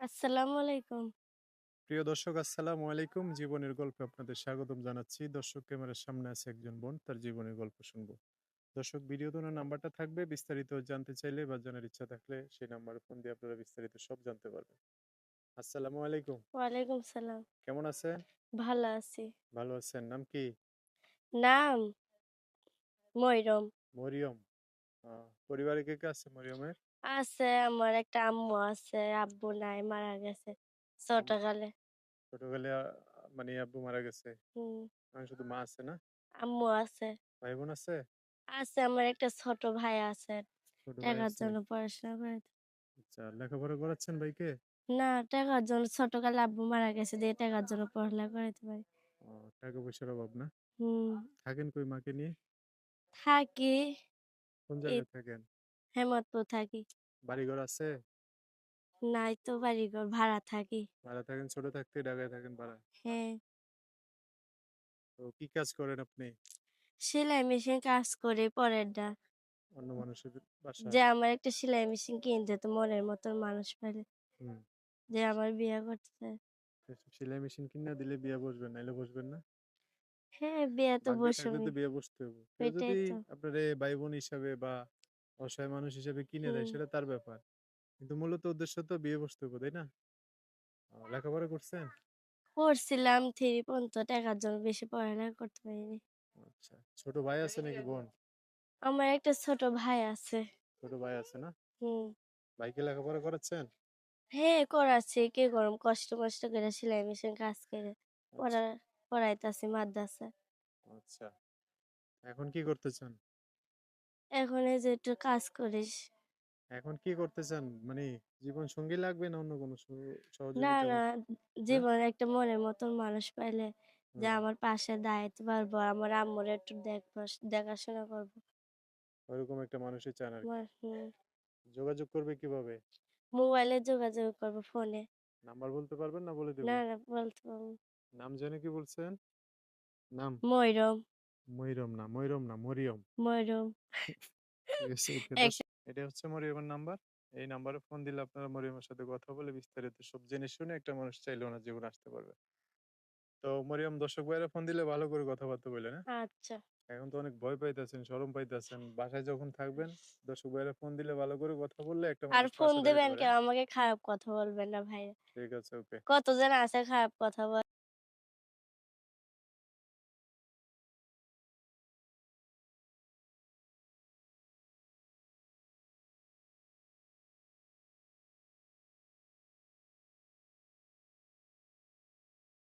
আসসালামু আলাইকুম। প্রিয় দর্শক আসসালামু আলাইকুম। জীবনের গল্পে আপনাদের স্বাগতম জানাচ্ছি। দর্শক ক্যামেরার সামনে আছে একজন বোন, তার জীবনের গল্প শুনবো। দর্শক ভিডিওতে ওনার নাম্বারটা থাকবে। বিস্তারিত জানতে চাইলে বা জানার ইচ্ছা থাকলে সেই নাম্বারে ফোন দিয়ে আপনারা বিস্তারিত সব জানতে পারবেন। আসসালামু আলাইকুম। ওয়ালাইকুম সালাম। কেমন আছেন? ভালো আছি। ভালো আছেন। নাম কি? নাম ময়রম। মরিয়ম। আ পরিবারে কে, কে আছে মরিয়মের? আছে আমার একটা আম্মু আছে, আব্বু নাই মারা গেছে আম ছোটকালে। ছোটকালে মানে আব্বু মারা গেছে। হুম, শুধু মা আছে না? আম্মু আছে। ভাই বোন আছে? আছে আমার একটা ছোট ভাই আছে। ছোট ভাই টাকার আছে? জন্য পড়াশোনা করে। আচ্ছা, লেখাপড়া করাচ্ছেন ভাইকে? না টাকার জন্য ছোটকালে আব্বু মারা গেছে দিয়ে টাকার জন্য পড়ালেখা করাইতে পারি। ও, টাকা পয়সার অভাব না? হুম, থাকেন কই মাকে নিয়ে? থাকি কোন এই জায়গায় থাকেন? হেমতপুর থাকি। বাড়িঘর আছে? নাই তো বাড়িঘর ভাড়া থাকি। ভাড়া থাকেন, ছোট থাকতেই ঢাকায় থাকেন ভাড়া। হ্যাঁ, তো কি কাজ করেন আপনি? সেলাই মেশিন কাজ করি পরেরটা। অন্য মানুষের যে বাসায়? আমার একটা সেলাই মেশিন কিনতে তো মনের মতন মানুষ পাইলে হুম। যে আমার বিয়ে করতে। তো সেলাই মেশিন কিনা দিলে বিয়ে বসবেন, নাইলে বসবেন না? হ্যাঁ বিয়ে তো ভাগ্যে থাকলে তো বসুমি। বিয়ে বসতে হবে। কেউ এটাই যদি তো। আপনারে ভাই বোন হিসাবে বা অসহায় মানুষ হিসেবে কিনে দেয় হুম, সেটা তার ব্যাপার। কিন্তু মূলত উদ্দেশ্য তো বিয়ে বসতে হবে, তাই না? লেখাপড়া করছেন? পড়ছিলাম থ্রি পর্যন্ত টাকার জন্য বেশি পড়ালেখা করতে পারিনি। আচ্ছা। ছোট ভাই আছে নাকি বোন? আমার একটা ছোট ভাই আছে। ছোট ভাই আছে না? হুম, ভাইকে লেখাপড়া করাচ্ছেন? হ্যাঁ করাচ্ছি কি করম কষ্ট কষ্ট করে সেলাই মেশিন কাজ করে আচ্ছা, পড়া পড়াইতাছি মাদ্রাসা। আচ্ছা। এখন কি করতে চান? এখন এই যে একটু কাজ করিস। এখন কি করতে চান? মানে জীবন সঙ্গী লাগবে না অন্য কোনো না সহযোগিতা না হ্যাঁ? জীবনে একটা মনের মতন মানুষ পাইলে যে হুম, আমার পাশে দাঁড়াইতে পারবো আমার আম্মুর একটু দেখাশোনা করবো। ওইরকম একটা মানুষই চান আরকি। হুম, যোগাযোগ করবে কিভাবে? মোবাইলে যোগাযোগ করবো ফোনে। নাম্বার বলতে পারবেন না বলে দেব? না, না বলতে পারবো না। নাম জানি কি বলছেন? নাম? ময়রম, ময়রম না, মরিয়ম। ময়রম। ঠিক আছে, ওকে একটা এটা হচ্ছে মরিয়মের নাম্বার। এই নাম্বারে ফোন দিলে আপনারা মরিয়মের সাথে কথা বলে বিস্তারিত সব জেনে শুনে একটা মানুষ চাইলে ওনার জীবনে আসতে পারবে। তো মরিয়ম দর্শক ভাইরা ফোন দিলে ভালো করে কথাবার্তা বললেন, হ্যাঁ? আচ্ছা। এখন তো অনেক ভয় পাইতেছেন, শরম পাইতেছেন। বাসায় যখন থাকবেন, দর্শক ভাইরা ফোন দিলে ভালো করে কথা বললে একটা আর মানুষ ফোন পাশে দাঁড়াইতে দিবেন পারে, কেউ হ্যাঁ? আমাকে খারাপ কথা বলবেন না ভাইয়া। ঠিক আছে, ওকে। কতজন আছে খারাপ কথা বলে।